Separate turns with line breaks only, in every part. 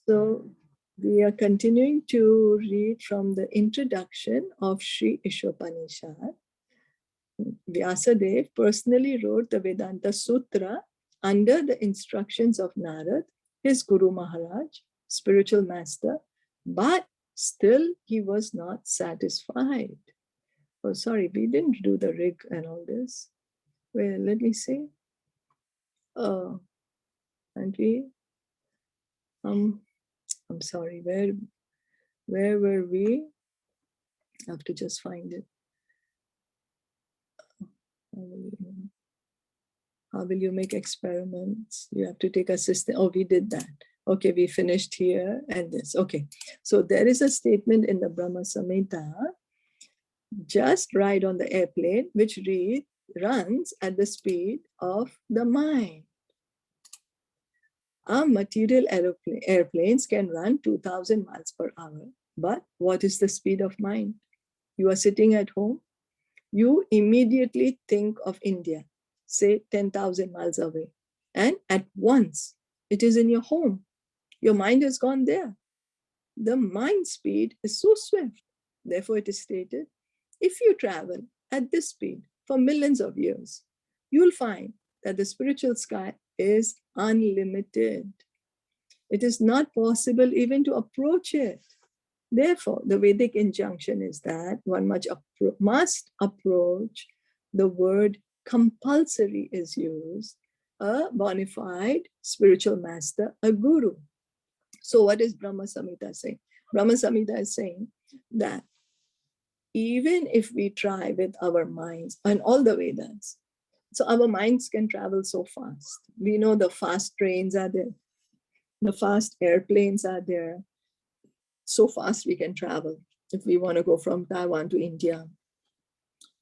So we are continuing to read from the introduction of Sri Isopanishad. Vyasadeva personally wrote the Vedanta Sutra under the instructions of Narad, his Guru Maharaj, spiritual master, but still he was not satisfied. Oh, sorry, we didn't do the rig and all this. Well, let me see. Oh, and we, I'm sorry, where were we? I have to just find it. How will you make experiments? You have to take assistance. Oh, we did that. Okay, we finished here and this. Okay, so there is a statement in the Brahma Samhita, just ride on the airplane, which runs at the speed of the mind. Our material airplanes can run 2000 miles per hour. But what is the speed of mind? You are sitting at home. You immediately think of India, say 10,000 miles away. And at once, it is in your home. Your mind has gone there. The mind speed is so swift. Therefore, it is stated, if you travel at this speed for millions of years, you will find that the spiritual sky is unlimited. It is not possible even to approach it. Therefore, the Vedic injunction is that one must approach. The word compulsory is used, a bona fide spiritual master, a guru. So what is Brahma Samhita saying? Brahma Samhita is saying that even if we try with our minds and all the Vedas, so our minds can travel so fast. We know the fast trains are there. The fast airplanes are there. So fast we can travel if we want to go from Taiwan to India.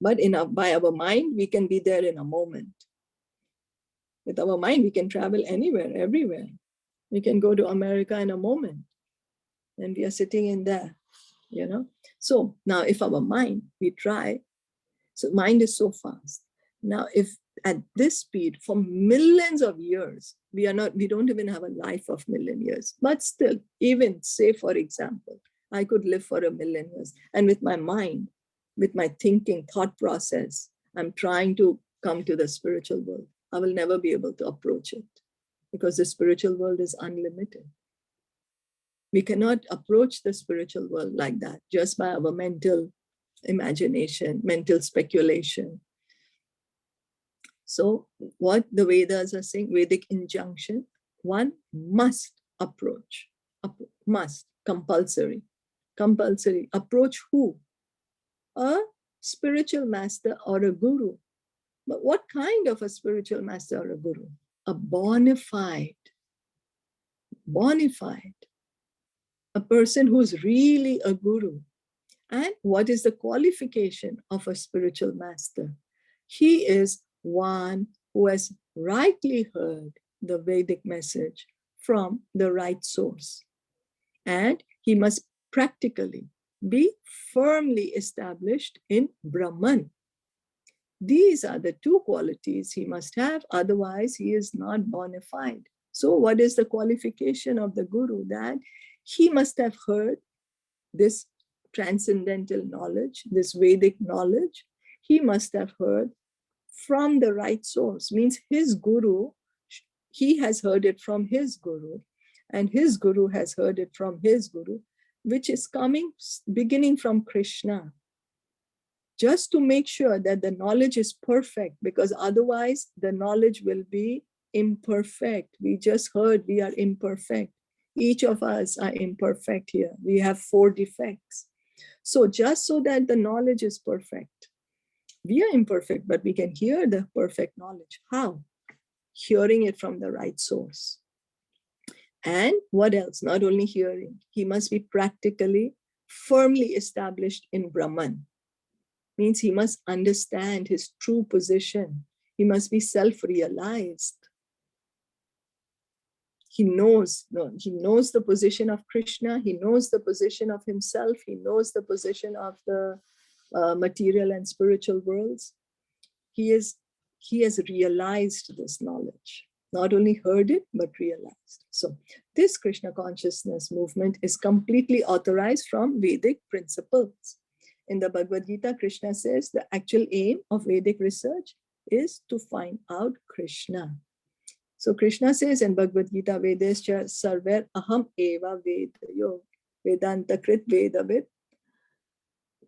But by our mind, we can be there in a moment. With our mind, we can travel anywhere, everywhere. We can go to America in a moment. And we are sitting in there, you know. So now if our mind, we try, so mind is so fast. Now, if at this speed for millions of years, we don't even have a life of million years, but still, even say, for example, I could live for 1,000,000 years. And with my mind, with my thinking, thought process, I'm trying to come to the spiritual world. I will never be able to approach it because the spiritual world is unlimited. We cannot approach the spiritual world like that just by our mental imagination, mental speculation. So what the Vedas are saying, Vedic injunction, one must approach, must, compulsory. Approach who? A spiritual master or a guru. But what kind of a spiritual master or a guru? A bona fide. A person who's really a guru. And what is the qualification of a spiritual master? He is one who has rightly heard the Vedic message from the right source. And he must practically be firmly established in Brahman. These are the two qualities he must have, otherwise he is not bona fide. So what is the qualification of the guru? That he must have heard this transcendental knowledge, this Vedic knowledge. He must have heard from the right source, means his guru, he has heard it from his guru, and his guru has heard it from his guru, which is beginning from Krishna. Just to make sure that the knowledge is perfect, because otherwise the knowledge will be imperfect. We just heard we are imperfect. Each of us are imperfect here. We have 4 defects. So just so that the knowledge is perfect, we are imperfect, but we can hear the perfect knowledge. How? Hearing it from the right source. And what else? Not only hearing, he must be practically, firmly established in Brahman. Means he must understand his true position. He must be self-realized. He knows the position of Krishna. He knows the position of himself. He knows the position of the material and spiritual worlds. He has realized this knowledge. not only heard it, but realized. So this Krishna consciousness movement is completely authorized from Vedic principles. In the Bhagavad Gita, Krishna says the actual aim of Vedic research is to find out Krishna. So Krishna says in Bhagavad Gita, Vedescha sarver aham eva vedayo, Vedanta krit vedavid.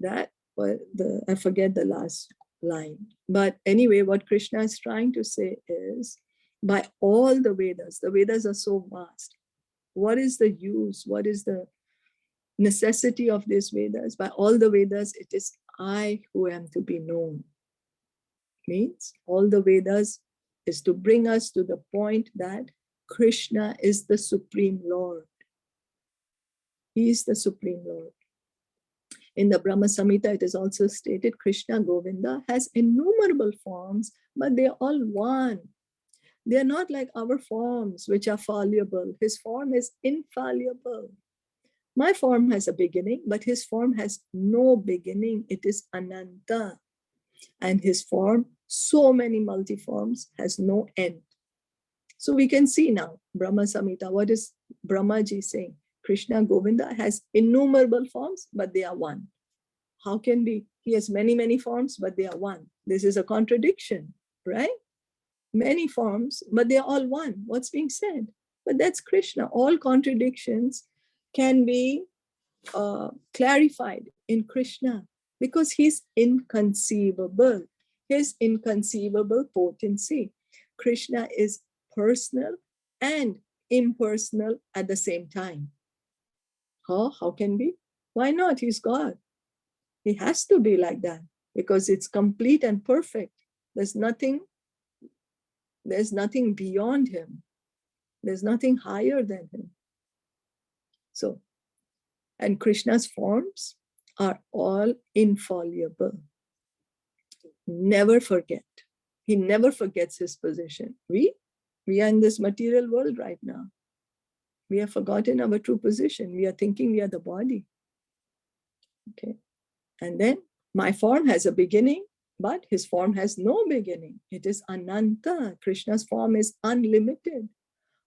That, I forget the last line. But anyway, what Krishna is trying to say is, by all the Vedas are so vast. What is the use? What is the necessity of these Vedas? By all the Vedas, it is I who am to be known. Means all the Vedas is to bring us to the point that Krishna is the Supreme Lord. He is the Supreme Lord. In the Brahma Samhita, it is also stated Krishna Govinda has innumerable forms, but they are all one. They are not like our forms, which are fallible. His form is infallible. My form has a beginning, but his form has no beginning. It is Ananta. And his form, so many multiforms, has no end. So we can see now, Brahma Samhita, what is Brahmaji saying? Krishna Govinda has innumerable forms, but they are one. How can be? He has many, many forms, but they are one. This is a contradiction, right? Many forms, but they are all one. What's being said? But that's Krishna. All contradictions can be clarified in Krishna because he's inconceivable. His inconceivable potency. Krishna is personal and impersonal at the same time. How can be? Why not? He's God. He has to be like that because it's complete and perfect. There's nothing beyond him. There's nothing higher than him. So, and Krishna's forms are all infallible. Never forget. He never forgets his position. We are in this material world right now. We have forgotten our true position. We are thinking we are the body. Okay. And then my form has a beginning, but his form has no beginning. It is Ananta. Krishna's form is unlimited.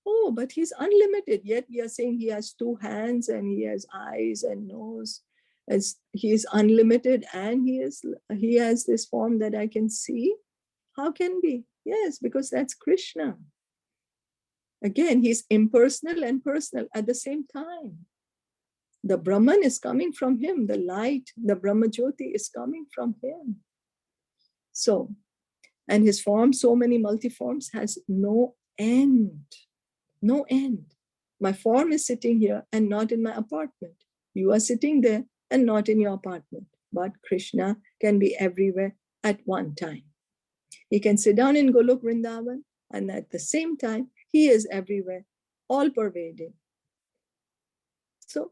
Oh, but he's unlimited. Yet we are saying he has two hands and he has eyes and nose. As he is unlimited and he has this form that I can see. How can be? Yes, because that's Krishna. Again, he's impersonal and personal at the same time. The Brahman is coming from him. The light, the Brahma Jyoti is coming from him. So, and his form, so many multiforms, has no end. No end. My form is sitting here and not in my apartment. You are sitting there and not in your apartment. But Krishna can be everywhere at one time. He can sit down in Golok Vrindavan and at the same time, he is everywhere, all pervading. So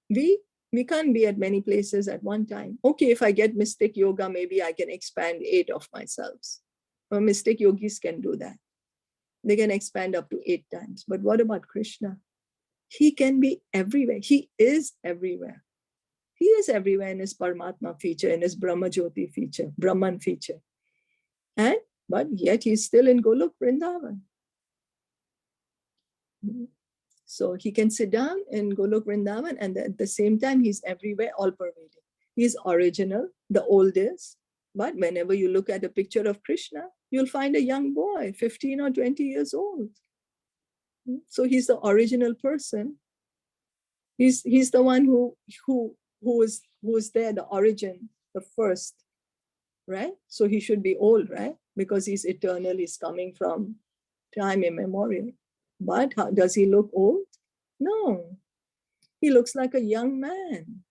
we can't be at many places at one time. Okay, if I get mystic yoga, maybe I can expand 8 of myselves. Or mystic yogis can do that. They can expand up to 8 times. But what about Krishna? He can be everywhere. He is everywhere. He is everywhere in his Paramatma feature, in his Brahma Jyoti feature, Brahman feature. But yet he's still in Golok Vrindavan. So he can sit down in Golok Vrindavan and at the same time, he's everywhere, all pervading. He's original, the oldest. But whenever you look at a picture of Krishna, you'll find a young boy, 15 or 20 years old. So he's the original person. He's the one who is there, the origin, the first, right? So he should be old, right? Because he's eternal, he's coming from time immemorial. But how, does he look old? No. He looks like a young man,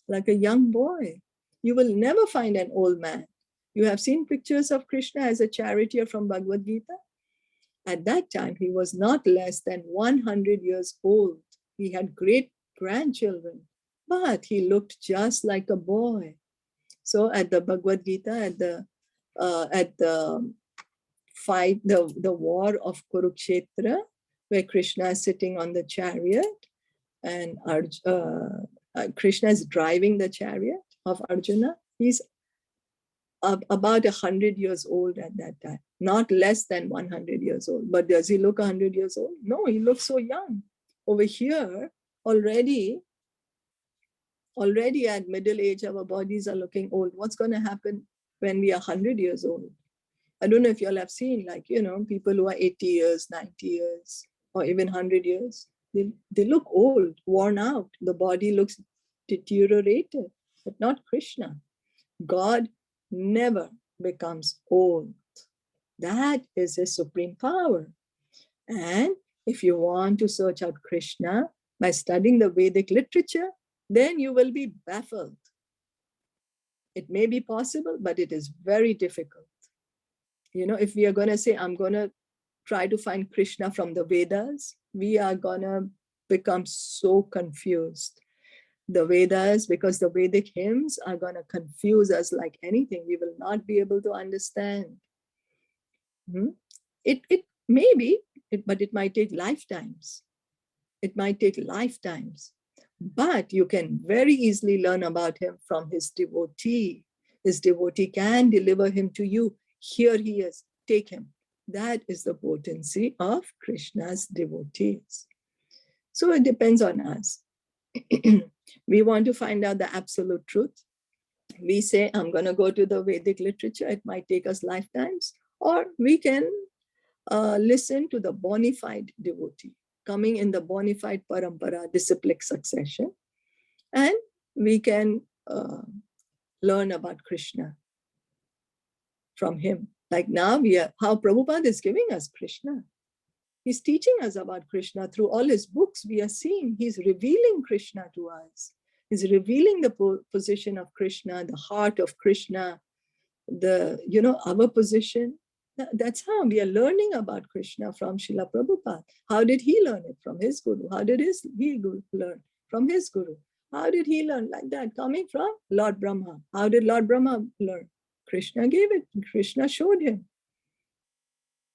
like a young boy. You will never find an old man. You have seen pictures of Krishna as a charioteer from Bhagavad Gita. At that time, he was not less than 100 years old. He had great grandchildren, but he looked just like a boy. So at the Bhagavad Gita, at the fight, the war of Kurukshetra, where Krishna is sitting on the chariot and Krishna is driving the chariot of Arjuna. He's about 100 years old at that time, not less than 100 years old. But does he look 100 years old? No, he looks so young. Over here, already at middle age, our bodies are looking old. What's going to happen when we are 100 years old? I don't know if you all have seen, like, people who are 80 years, 90 years, or even 100 years. They look old, worn out. The body looks deteriorated, but not Krishna. God never becomes old. That is his supreme power. And if you want to search out Krishna by studying the Vedic literature, then you will be baffled. It may be possible, but it is very difficult. If we are going to say, I'm going to try to find Krishna from the Vedas, we are going to become so confused. The Vedas, because the Vedic hymns are going to confuse us like anything. We will not be able to understand. It may be, but it might take lifetimes. It might take lifetimes. But you can very easily learn about him from his devotee. His devotee can deliver him to you. Here he is, take him. That is the potency of Krishna's devotees. So it depends on us. We want to find out the absolute truth. We say, I'm going to go to the Vedic literature. It might take us lifetimes. Or we can listen to the bona fide devotee, coming in the bona fide parampara, disciplic succession. And we can learn about Krishna from him. Like now how Prabhupada is giving us Krishna. He's teaching us about Krishna through all his books. We are seeing he's revealing Krishna to us. He's revealing the position of Krishna, the heart of Krishna, our position. That's how we are learning about Krishna from Srila Prabhupada. How did he learn it? From his guru. How did he learn? From his guru. How did he learn? Like that, coming from Lord Brahma. How did Lord Brahma learn? Krishna gave it. Krishna showed him.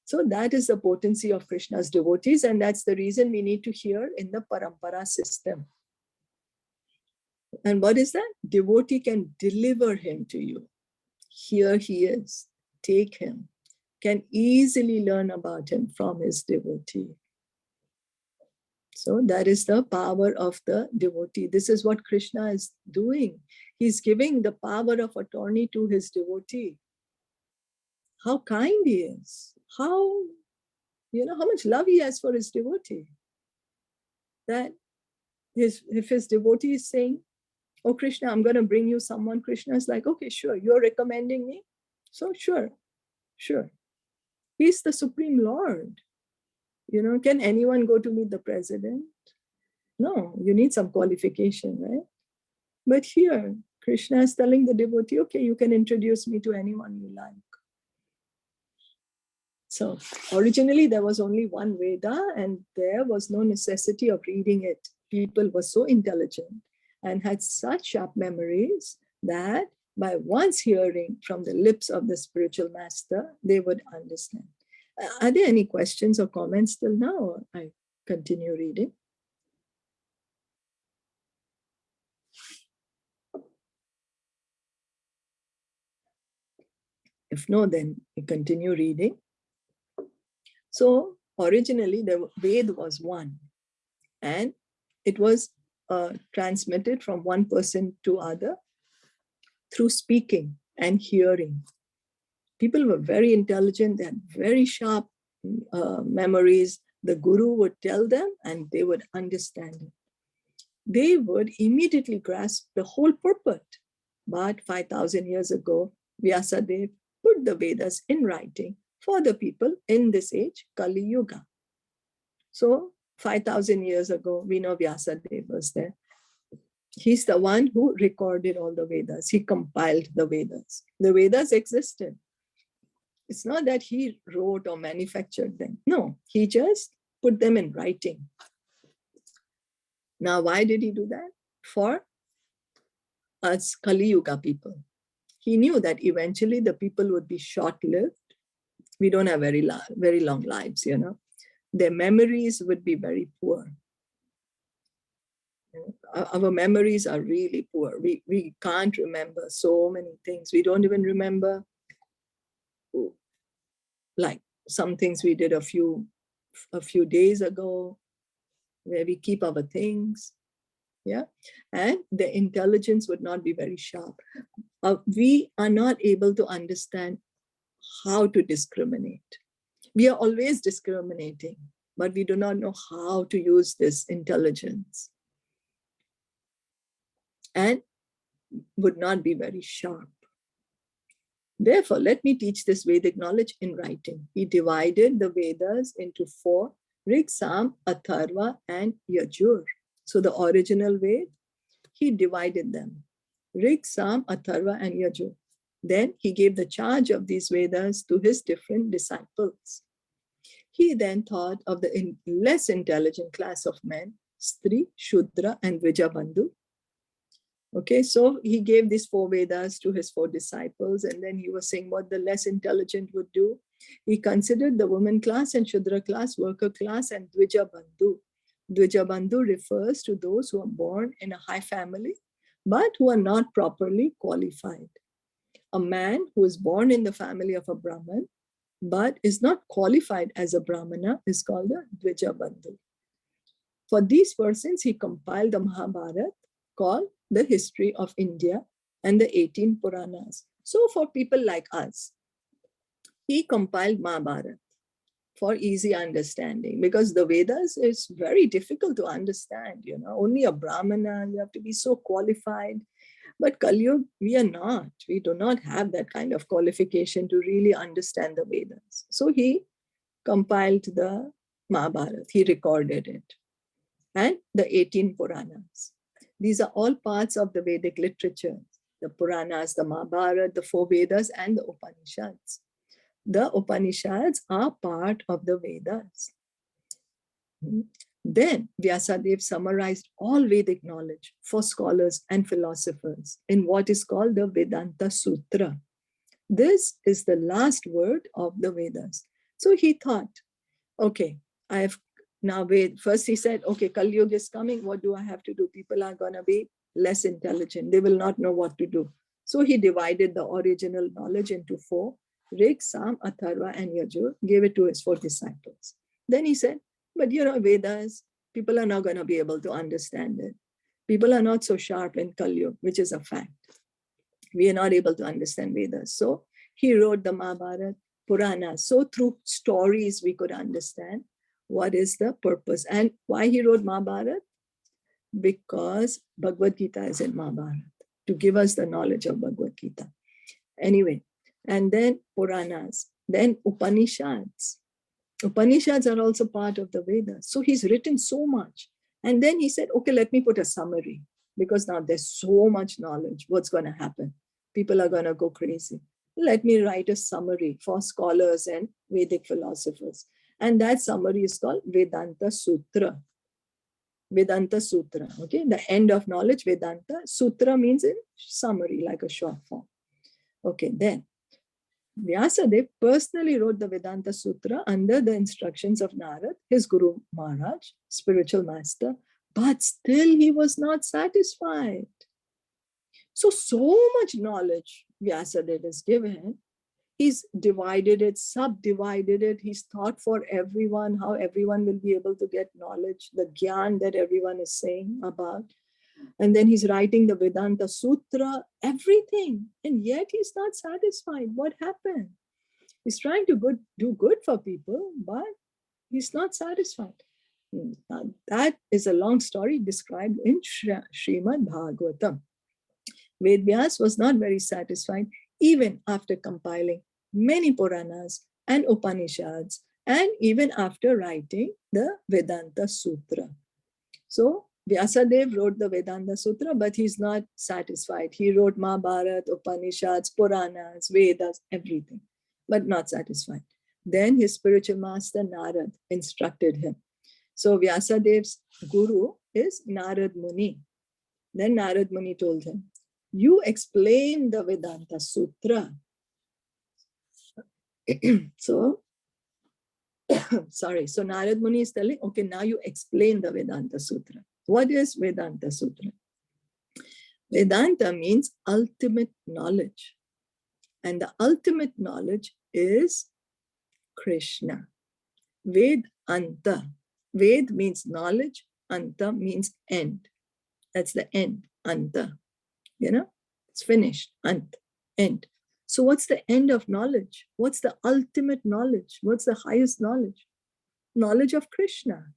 So that is the potency of Krishna's devotees, and that's the reason we need to hear in the parampara system. And what is that? Devotee can deliver him to you. Here he is. Take him. Can easily learn about him from his devotee. So that is the power of the devotee. This is what Krishna is doing. He's giving the power of attorney to his devotee. How kind he is. How much love he has for his devotee. That if his devotee is saying, oh Krishna, I'm going to bring you someone, Krishna is like, okay, sure, you're recommending me. So sure. He's the Supreme Lord. Can anyone go to meet the president? No, you need some qualification, right? But here, Krishna is telling the devotee, okay, you can introduce me to anyone you like. So originally there was only one Veda and there was no necessity of reading it. People were so intelligent and had such sharp memories that by once hearing from the lips of the spiritual master, they would understand. Are there any questions or comments till now? Or I continue reading. If no, then we continue reading. So originally the Ved was one, and it was transmitted from one person to other through speaking and hearing. People were very intelligent, they had very sharp memories. The guru would tell them and they would understand it. They would immediately grasp the whole purport. But 5,000 years ago, Vyasadeva put the Vedas in writing for the people in this age, Kali Yuga. So 5,000 years ago, we know Vyasadeva was there. He's the one who recorded all the Vedas. He compiled the Vedas. The Vedas existed. It's not that he wrote or manufactured them. No, he just put them in writing. Now, why did he do that? For us Kali Yuga people. He knew that eventually the people would be short-lived. We don't have very long lives, Their memories would be very poor. Our memories are really poor. We can't remember so many things. We don't even remember, like, some things we did a few days ago, where we keep our things. Yeah. And the intelligence would not be very sharp. We are not able to understand how to discriminate. We are always discriminating, but we do not know how to use this intelligence, and would not be very sharp. Therefore, let me teach this Vedic knowledge in writing. He divided the Vedas into 4: Rig, Sam, Atharva, and Yajur. So the original Ved, he divided them: Rig, Sam, Atharva, and Yajur. Then he gave the charge of these Vedas to his different disciples. He then thought of the less intelligent class of men, Stri, Shudra, and Vijabandhu. Okay, so he gave these 4 Vedas to his 4 disciples, and then he was saying what the less intelligent would do. He considered the woman class and Shudra class, worker class, and Dvijabandhu. Dvijabandhu refers to those who are born in a high family, but who are not properly qualified. A man who is born in the family of a Brahman, but is not qualified as a Brahmana, is called a Dvijabandhu. For these persons, he compiled the Mahabharata, called the history of India, and the 18 Puranas. So for people like us, he compiled Mahabharata for easy understanding, because the Vedas is very difficult to understand. Only a Brahmana, you have to be so qualified. But Kali Yuga, we are not. We do not have that kind of qualification to really understand the Vedas. So he compiled the Mahabharata, he recorded it, and the 18 Puranas. These are all parts of the Vedic literature: the Puranas, the Mahabharata, the 4 Vedas, and the Upanishads. The Upanishads are part of the Vedas. Then Vyasadeva summarized all Vedic knowledge for scholars and philosophers in what is called the Vedanta Sutra. This is the last word of the Vedas. So he thought, okay, I have now wait. First he said, okay, Kali Yuga is coming. What do I have to do? People are going to be less intelligent. They will not know what to do. So he divided the original knowledge into 4: Rig, Sam, Atharva, and Yajur, gave it to his 4 disciples. Then he said, but Vedas, people are not going to be able to understand it. People are not so sharp in Kali Yuga, which is a fact. We are not able to understand Vedas. So he wrote the Mahabharata, Purana. So through stories, we could understand what is the purpose. And why he wrote Mahabharata? Because Bhagavad Gita is in Mahabharata, to give us the knowledge of Bhagavad Gita. Anyway, and then Puranas, then Upanishads. Upanishads are also part of the Vedas. So he's written so much. And then he said, okay, let me put a summary, because now there's so much knowledge. What's going to happen? People are going to go crazy. Let me write a summary for scholars and Vedic philosophers. And that summary is called Vedanta Sutra. Vedanta Sutra. Okay, the end of knowledge, Vedanta. Sutra means in summary, like a short form. Okay, then Vyasadeva personally wrote the Vedanta Sutra under the instructions of Narad, his Guru Maharaj, spiritual master, but still he was not satisfied. So much knowledge Vyasadeva is given. He's divided it, subdivided it. He's thought for everyone, how everyone will be able to get knowledge, the gyan that everyone is saying about. And then he's writing the Vedanta Sutra, everything. And yet he's not satisfied. What happened? He's trying to do good for people, but he's not satisfied. Now, that is a long story described in Srimad Bhagavatam. Vedvyas was not very satisfied even after compiling many Puranas and Upanishads, and even after writing the Vedanta Sutra. So Vyasadeva wrote the Vedanta Sutra, but he's not satisfied. He wrote Mahabharata, Upanishads, Puranas, Vedas, everything, but not satisfied. Then his spiritual master Narad instructed him. So Vyasadev's guru is Narad Muni. Then Narad Muni told him, you explain the Vedanta Sutra. So Narad Muni is telling, okay, now you explain the Vedanta Sutra. What is Vedanta Sutra? Vedanta means ultimate knowledge. And the ultimate knowledge is Krishna. Vedanta. Ved means knowledge. Anta means end. That's the end. Anta. It's finished. Ant. End. So what's the end of knowledge? What's the ultimate knowledge? What's the highest knowledge? Knowledge of Krishna.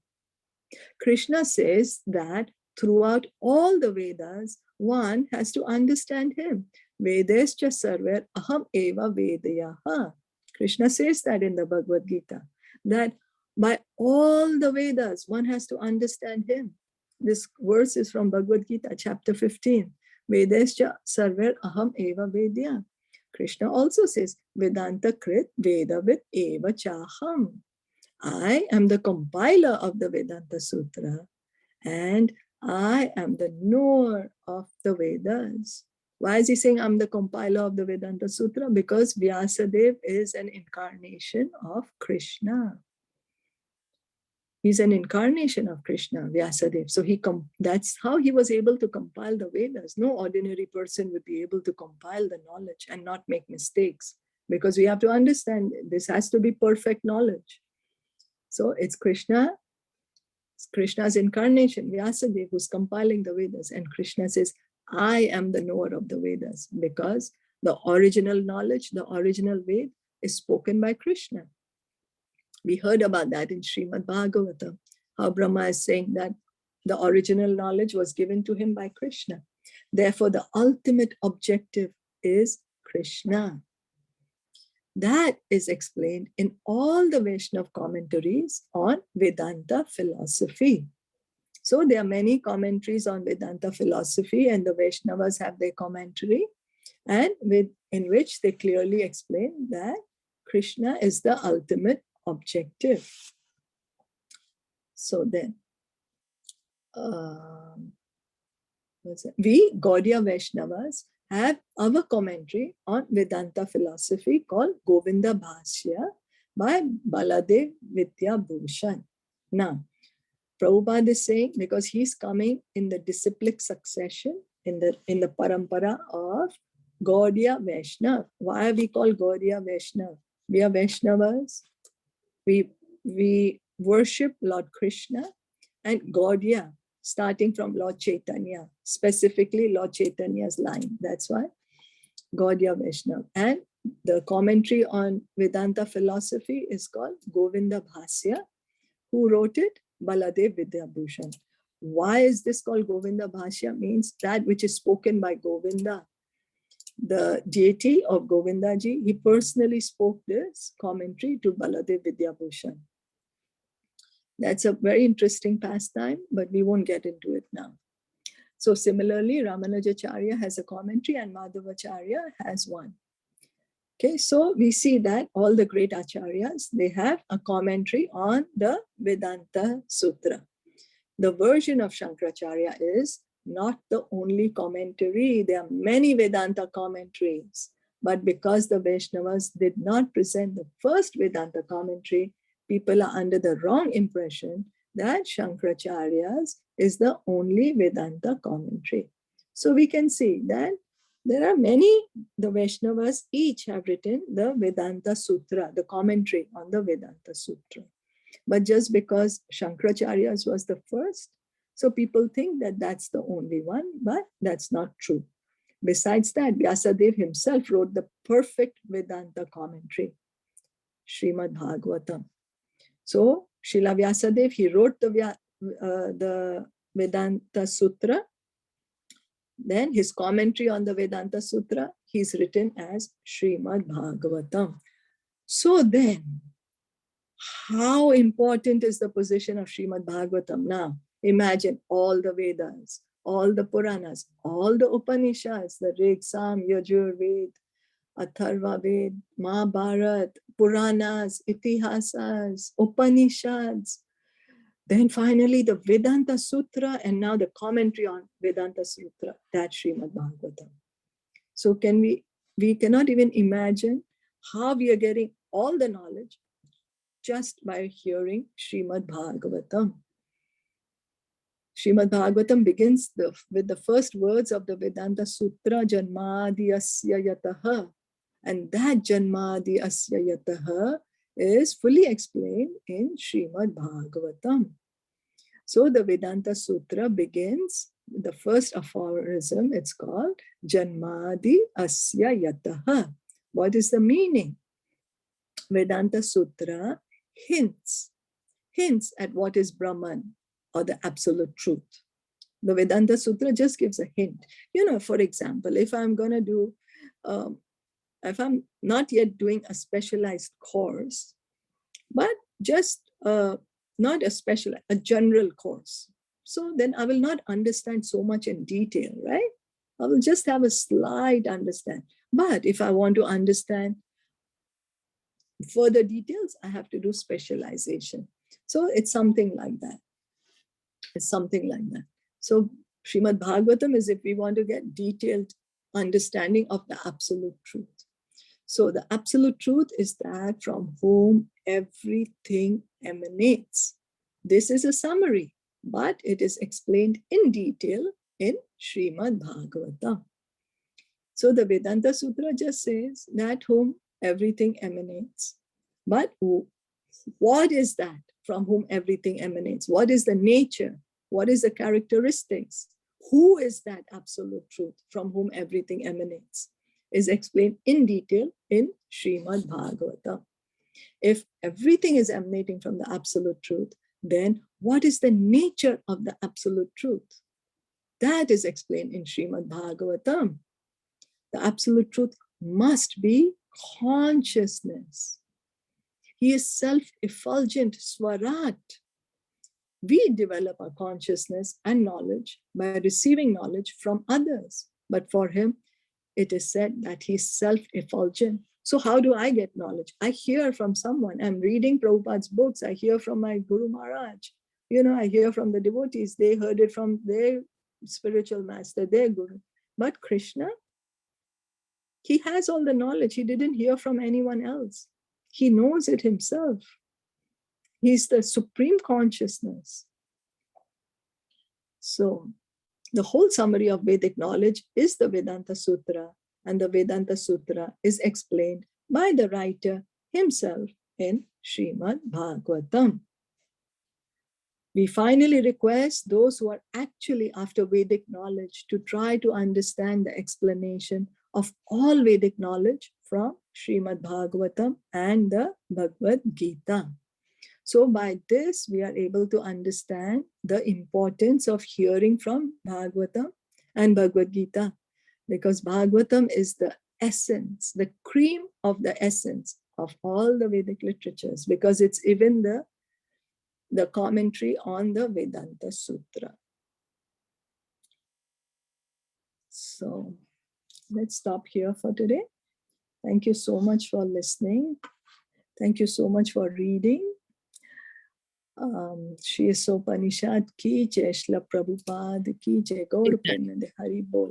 Krishna says that throughout all the Vedas, one has to understand him. Vedescha sarver aham eva vedayaha. Krishna says that in the Bhagavad Gita, that by all the Vedas, one has to understand him. This verse is from Bhagavad Gita, chapter 15. Vedescha sarver aham eva vedya. Krishna also says, Vedanta krit vedavid eva chaham. I am the compiler of the Vedanta Sutra, and I am the knower of the Vedas. Why is he saying I'm the compiler of the Vedanta Sutra? Because Vyasadeva is an incarnation of Krishna. He's an incarnation of Krishna, Vyasadeva. So that's how he was able to compile the Vedas. No ordinary person would be able to compile the knowledge and not make mistakes, because we have to understand this has to be perfect knowledge. So it's Krishna, it's Krishna's incarnation, Vyasadeva, who's compiling the Vedas. And Krishna says, I am the knower of the Vedas, because the original knowledge, the original Ved is spoken by Krishna. We heard about that in Srimad Bhagavatam, how Brahma is saying that the original knowledge was given to him by Krishna. Therefore, the ultimate objective is Krishna. That is explained in all the Vaishnava commentaries on Vedanta philosophy. So there are many commentaries on Vedanta philosophy, and the Vaishnavas have their commentary, and in which they clearly explain that Krishna is the ultimate objective. So then, we Gaudiya Vaishnavas have our commentary on Vedanta philosophy called Govinda Bhashya by Baladev Vidya Bhushan. Now, Prabhupada is saying, because he's coming in the disciplic succession, in the parampara of Gaudiya Vaishnava. Why are we called Gaudiya Vaishnava? We are Vaishnavas. We worship Lord Krishna and Gaudiya, starting from Lord Caitanya, specifically Lord Chaitanya's line. That's why Gaudiya Vaishnava. And the commentary on Vedanta philosophy is called Govinda Bhasya. Who wrote it? Baladev Vidyabhushan. Why is this called Govinda Bhashya? Means that which is spoken by Govinda. The deity of Govindaji, he personally spoke this commentary to Baladev Vidyabhushan. That's a very interesting pastime, but we won't get into it now. So similarly, Ramanujacharya has a commentary and Madhavacharya has one. Okay, so we see that all the great acharyas, they have a commentary on the Vedanta Sutra. The version of Shankaracharya is not the only commentary. There are many Vedanta commentaries, but because the Vaishnavas did not present the first Vedanta commentary, people are under the wrong impression that Shankaracharya's is the only Vedanta commentary. So we can see that there are many, the Vaishnavas each have written the Vedanta Sutra, the commentary on the Vedanta Sutra. But just because Shankaracharya's was the first, so people think that that's the only one, but that's not true. Besides that, Vyasadeva himself wrote the perfect Vedanta commentary, Srimad Bhagavatam. So Srila Vyasadeva, he wrote the Vedanta Sutra. Then his commentary on the Vedanta Sutra, he's written as Srimad Bhagavatam. So then, how important is the position of Srimad Bhagavatam now? Imagine all the Vedas, all the Puranas, all the Upanishads, the Rig, Sam, Yajur, Ved, Atharva Ved, Mahabharat, Puranas, Itihasas, Upanishads. Then finally the Vedanta Sutra, and now the commentary on Vedanta Sutra, that's Srimad Bhagavatam. So we cannot even imagine how we are getting all the knowledge just by hearing Srimad Bhagavatam. Srimad Bhagavatam begins with the first words of the Vedanta Sutra, Janmadi Asya Yataha. And that Janmadi Asya Yataha is fully explained in Srimad Bhagavatam. So the Vedanta Sutra begins, the first aphorism, it's called Janmadi Asya Yataha. What is the meaning? Vedanta Sutra hints at what is Brahman, or the absolute truth. The Vedanta Sutra just gives a hint. For example, if I'm going to do, if I'm not yet doing a specialized course, but just not a general course. So then I will not understand so much in detail, right? I will just have a slight understand. But if I want to understand further details, I have to do specialization. So it's something like that. So Srimad Bhagavatam is if we want to get detailed understanding of the absolute truth. So the absolute truth is that from whom everything emanates. This is a summary, but it is explained in detail in Srimad Bhagavatam. So the Vedanta Sutra just says that whom everything emanates. But what is that from whom everything emanates? What is the nature? What is the characteristics? Who is that absolute truth from whom everything emanates? Is explained in detail in Srimad Bhagavatam. If everything is emanating from the absolute truth, then what is the nature of the absolute truth? That is explained in Srimad Bhagavatam. The absolute truth must be consciousness. He is self-effulgent Swarat. We develop our consciousness and knowledge by receiving knowledge from others. But for him, it is said that he's self-effulgent. So how do I get knowledge? I hear from someone. I'm reading Prabhupada's books. I hear from my Guru Maharaj. I hear from the devotees. They heard it from their spiritual master, their Guru. But Krishna, he has all the knowledge. He didn't hear from anyone else. He knows it himself. He's the supreme consciousness. So the whole summary of Vedic knowledge is the Vedanta Sutra, and the Vedanta Sutra is explained by the writer himself in Srimad Bhagavatam. We finally request those who are actually after Vedic knowledge to try to understand the explanation of all Vedic knowledge from Srimad Bhagavatam and the Bhagavad Gita. So by this, we are able to understand the importance of hearing from Bhagavatam and Bhagavad Gita, because Bhagavatam is the essence, the cream of the essence of all the Vedic literatures, because it's even the commentary on the Vedanta Sutra. So let's stop here for today. Thank you so much for listening. Thank you so much for reading. Shri Isopanishad ki jai, Shila Prabhupada ki jai, Gaur Premanande Hari Bol.